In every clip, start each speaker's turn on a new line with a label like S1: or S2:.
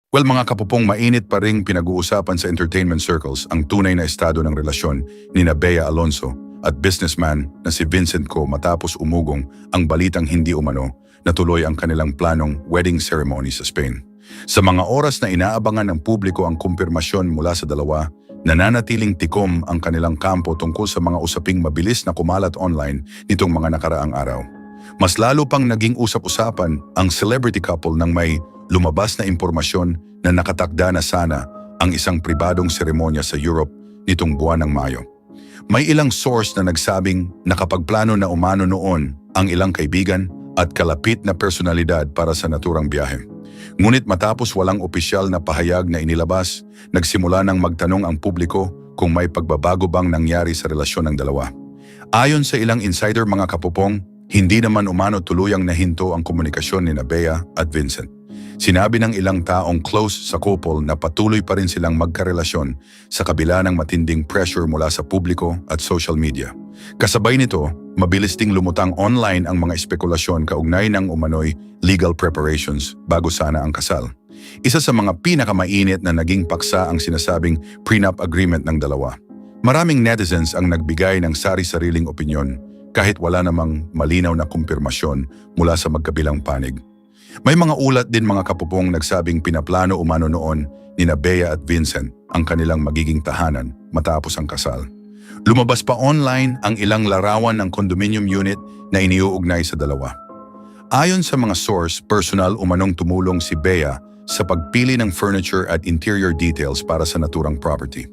S1: Well, mga kapupong, mainit pa ring pinag-uusapan sa entertainment circles ang tunay na estado ng relasyon ni Bea Alonzo at businessman na si Vincent Co matapos umugong ang balitang hindi umano na tuloy ang kanilang planong wedding ceremony sa Spain. Sa mga oras na inaabangan ng publiko ang kumpirmasyon mula sa dalawa, nananatiling tikom ang kanilang kampo tungkol sa mga usaping mabilis na kumalat online nitong mga nakaraang araw. Mas lalo pang naging usap-usapan ang celebrity couple nang may lumabas na impormasyon na nakatakda na sana ang isang pribadong seremonya sa Europe nitong buwan ng Mayo. May ilang source na nagsabing nakapagplano na umano noon ang ilang kaibigan at kalapit na personalidad para sa naturang biyahe. Ngunit matapos walang opisyal na pahayag na inilabas, nagsimula nang magtanong ang publiko kung may pagbabago bang nangyari sa relasyon ng dalawa. Ayon sa ilang insider mga kapupong, hindi naman umano tuluyang nahinto ang komunikasyon ni Bea at Vincent. Sinabi ng ilang taong close sa couple na patuloy pa rin silang magkarelasyon sa kabila ng matinding pressure mula sa publiko at social media. Kasabay nito, mabilis ding lumutang online ang mga espekulasyon kaugnay ng umano'y legal preparations bago sana ang kasal. Isa sa mga pinakamainit na naging paksa ang sinasabing prenup agreement ng dalawa. Maraming netizens ang nagbigay ng sari-sariling opinyon kahit wala namang malinaw na kumpirmasyon mula sa magkabilang panig. May mga ulat din mga kapupong nagsabing pinaplano umano noon ni Bea at Vincent ang kanilang magiging tahanan matapos ang kasal. Lumabas pa online ang ilang larawan ng condominium unit na iniuugnay sa dalawa. Ayon sa mga source, personal umanong tumulong si Bea sa pagpili ng furniture at interior details para sa naturang property.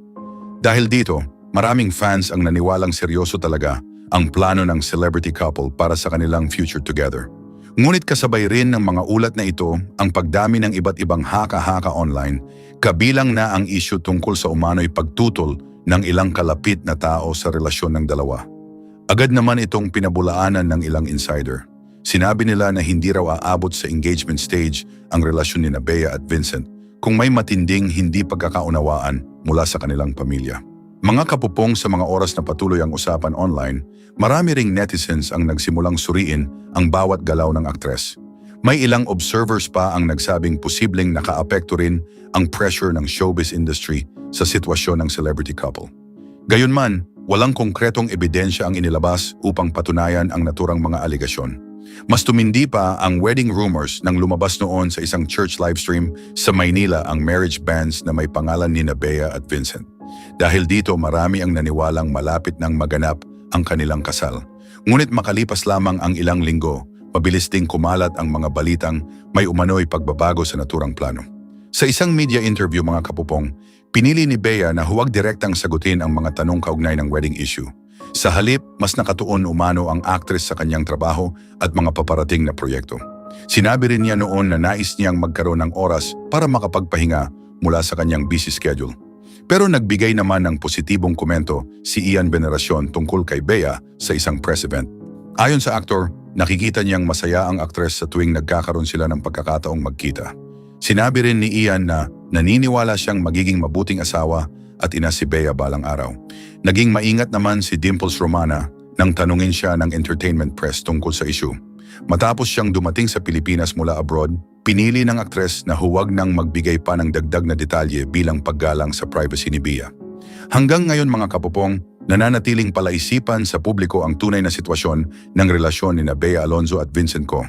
S1: Dahil dito, maraming fans ang naniwalang seryoso talaga ang plano ng celebrity couple para sa kanilang future together. Ngunit kasabay rin ng mga ulat na ito ang pagdami ng iba't ibang haka-haka online, kabilang na ang issue tungkol sa umano'y pagtutol ng ilang kalapit na tao sa relasyon ng dalawa. Agad naman itong pinabulaanan ng ilang insider. Sinabi nila na hindi raw aabot sa engagement stage ang relasyon ni Bea at Vincent kung may matinding hindi pagkakaunawaan mula sa kanilang pamilya. Mga kapupong, sa mga oras na patuloy ang usapan online, marami ring netizens ang nagsimulang suriin ang bawat galaw ng aktres. May ilang observers pa ang nagsabing posibleng nakaapekto rin ang pressure ng showbiz industry sa sitwasyon ng celebrity couple. Gayunman, walang konkretong ebidensya ang inilabas upang patunayan ang naturang mga aligasyon. Mas tumindi pa ang wedding rumors nang lumabas noon sa isang church livestream sa Maynila ang marriage banns na may pangalan ni Bea at Vincent. Dahil dito marami ang naniwalang malapit nang maganap ang kanilang kasal. Ngunit makalipas lamang ang ilang linggo, mabilis ding kumalat ang mga balitang may umano'y pagbabago sa naturang plano. Sa isang media interview mga kapupong, pinili ni Bea na huwag direktang sagutin ang mga tanong kaugnay ng wedding issue. Sa halip, mas nakatuon umano ang actress sa kanyang trabaho at mga paparating na proyekto. Sinabi rin niya noon na nais niyang magkaroon ng oras para makapagpahinga mula sa kanyang busy schedule. Pero nagbigay naman ng positibong komento si Ian Veneracion tungkol kay Bea sa isang press event. Ayon sa aktor, nakikita niyang masaya ang aktres sa tuwing nagkakaroon sila ng pagkakataong magkita. Sinabi rin ni Ian na naniniwala siyang magiging mabuting asawa at ina si Bea balang araw. Naging maingat naman si Dimples Romana nang tanungin siya ng entertainment press tungkol sa issue. Matapos siyang dumating sa Pilipinas mula abroad, pinili ng aktres na huwag nang magbigay pa ng dagdag na detalye bilang paggalang sa privacy ni Bea. Hanggang ngayon mga kapupong, nananatiling palaisipan sa publiko ang tunay na sitwasyon ng relasyon ni Bea Alonzo at Vincent Co.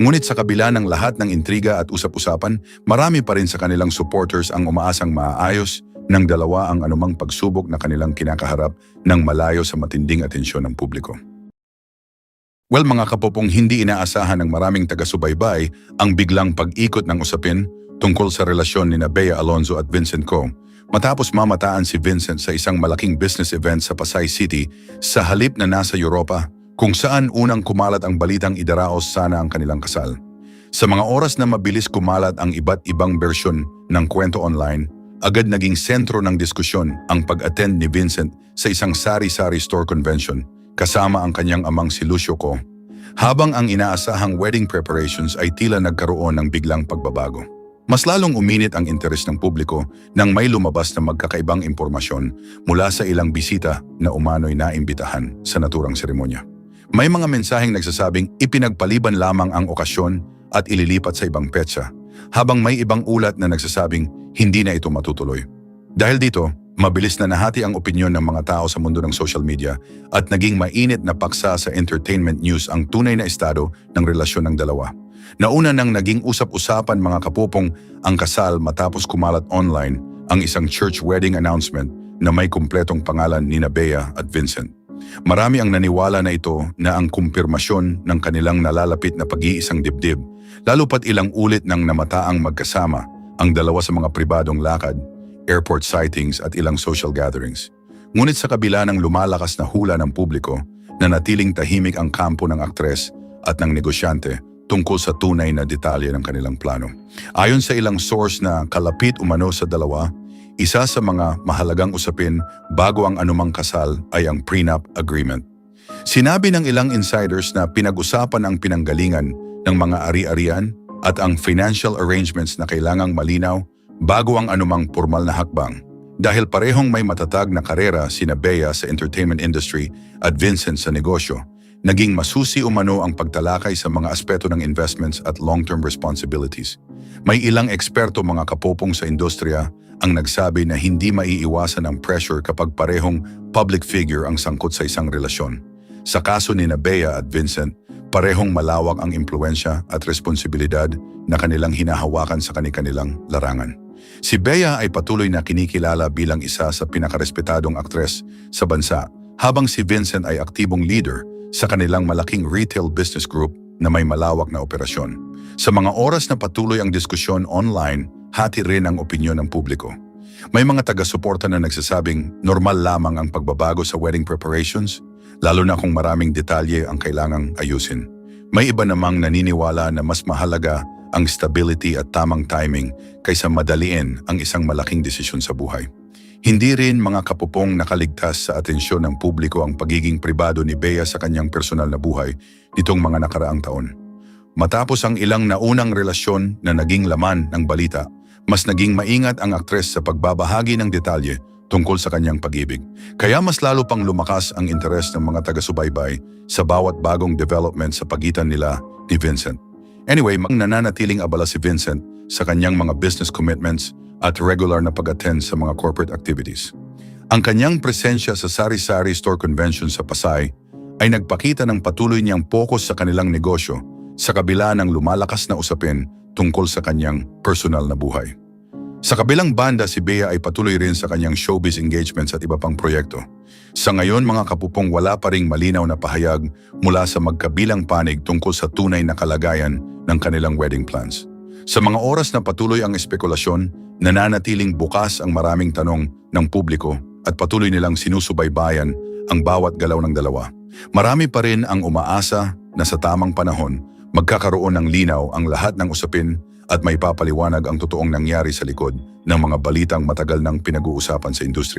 S1: Ngunit sa kabila ng lahat ng intriga at usap-usapan, marami pa rin sa kanilang supporters ang umaasang maaayos ng dalawa ang anumang pagsubok na kanilang kinakaharap ng malayo sa matinding atensyon ng publiko. Well mga kapupong, hindi inaasahan ng maraming taga-subaybay ang biglang pag-ikot ng usapin tungkol sa relasyon ni Bea Alonzo at Vincent Co. Matapos mamataan si Vincent sa isang malaking business event sa Pasay City sa halip na nasa Europa, kung saan unang kumalat ang balitang idaraos sana ang kanilang kasal. Sa mga oras na mabilis kumalat ang iba't ibang bersyon ng kwento online, agad naging sentro ng diskusyon ang pag-attend ni Vincent sa isang sari-sari store convention kasama ang kanyang amang si Lucio Co. Habang ang inaasahang wedding preparations ay tila nagkaroon ng biglang pagbabago. Mas lalong uminit ang interes ng publiko nang may lumabas na magkakaibang impormasyon mula sa ilang bisita na umano'y naimbitahan sa naturang seremonya. May mga mensaheng nagsasabing ipinagpaliban lamang ang okasyon at ililipat sa ibang petsa, habang may ibang ulat na nagsasabing hindi na ito matutuloy. Dahil dito, mabilis na nahati ang opinyon ng mga tao sa mundo ng social media at naging mainit na paksa sa entertainment news ang tunay na estado ng relasyon ng dalawa. Nauna nang naging usap-usapan mga kapupong ang kasal matapos kumalat online ang isang church wedding announcement na may kumpletong pangalan ni Bea at Vincent. Marami ang naniwala na ito na ang kumpirmasyon ng kanilang nalalapit na pag-iisang dibdib, lalo pat ilang ulit nang namataang magkasama ang dalawa sa mga pribadong lakad, airport sightings at ilang social gatherings. Ngunit sa kabila ng lumalakas na hula ng publiko, nanatiling tahimik ang kampo ng aktres at ng negosyante tungkol sa tunay na detalye ng kanilang plano. Ayon sa ilang source na kalapit umano sa dalawa, isa sa mga mahalagang usapin bago ang anumang kasal ay ang prenup agreement. Sinabi ng ilang insiders na pinag-usapan ang pinanggalingan ng mga ari-arian at ang financial arrangements na kailangang malinaw bago ang anumang formal na hakbang. Dahil parehong may matatag na karera sina Bea sa entertainment industry at Vincent sa negosyo, naging masusi umano ang pagtalakay sa mga aspeto ng investments at long-term responsibilities. May ilang eksperto mga kapopong sa industriya ang nagsabi na hindi maiiwasan ang pressure kapag parehong public figure ang sangkot sa isang relasyon. Sa kaso ni Bea at Vincent, parehong malawak ang impluensya at responsibilidad na kanilang hinahawakan sa kanilang larangan. Si Bea ay patuloy na kinikilala bilang isa sa pinakarespetadong aktres sa bansa, habang si Vincent ay aktibong leader sa kanilang malaking retail business group na may malawak na operasyon. Sa mga oras na patuloy ang diskusyon online, hati rin ang opinyon ng publiko. May mga taga-suporta na nagsasabing normal lamang ang pagbabago sa wedding preparations, lalo na kung maraming detalye ang kailangang ayusin. May iba namang naniniwala na mas mahalaga ang stability at tamang timing kaysa madaliin ang isang malaking desisyon sa buhay. Hindi rin mga kapupong nakaligtas sa atensyon ng publiko ang pagiging pribado ni Bea sa kanyang personal na buhay nitong mga nakaraang taon. Matapos ang ilang naunang relasyon na naging laman ng balita, mas naging maingat ang aktres sa pagbabahagi ng detalye tungkol sa kanyang pag-ibig. Kaya mas lalo pang lumakas ang interes ng mga taga-subaybay sa bawat bagong development sa pagitan nila ni Vincent. Anyway, nananatiling abala si Vincent sa kanyang mga business commitments at regular na pag-attend sa mga corporate activities. Ang kanyang presensya sa Sari-Sari Store Convention sa Pasay ay nagpakita ng patuloy niyang focus sa kanilang negosyo sa kabila ng lumalakas na usapin tungkol sa kanyang personal na buhay. Sa kabilang banda, si Bea ay patuloy rin sa kanyang showbiz engagements at iba pang proyekto. Sa ngayon, mga kapupong, wala pa ring malinaw na pahayag mula sa magkabilang panig tungkol sa tunay na kalagayan ng kanilang wedding plans. Sa mga oras na patuloy ang espekulasyon, nananatiling bukas ang maraming tanong ng publiko at patuloy nilang sinusubaybayan ang bawat galaw ng dalawa. Marami pa rin ang umaasa na sa tamang panahon, magkakaroon ng linaw ang lahat ng usapin at may papaliwanag ang totoong nangyari sa likod ng mga balitang matagal nang pinag-uusapan sa industriya.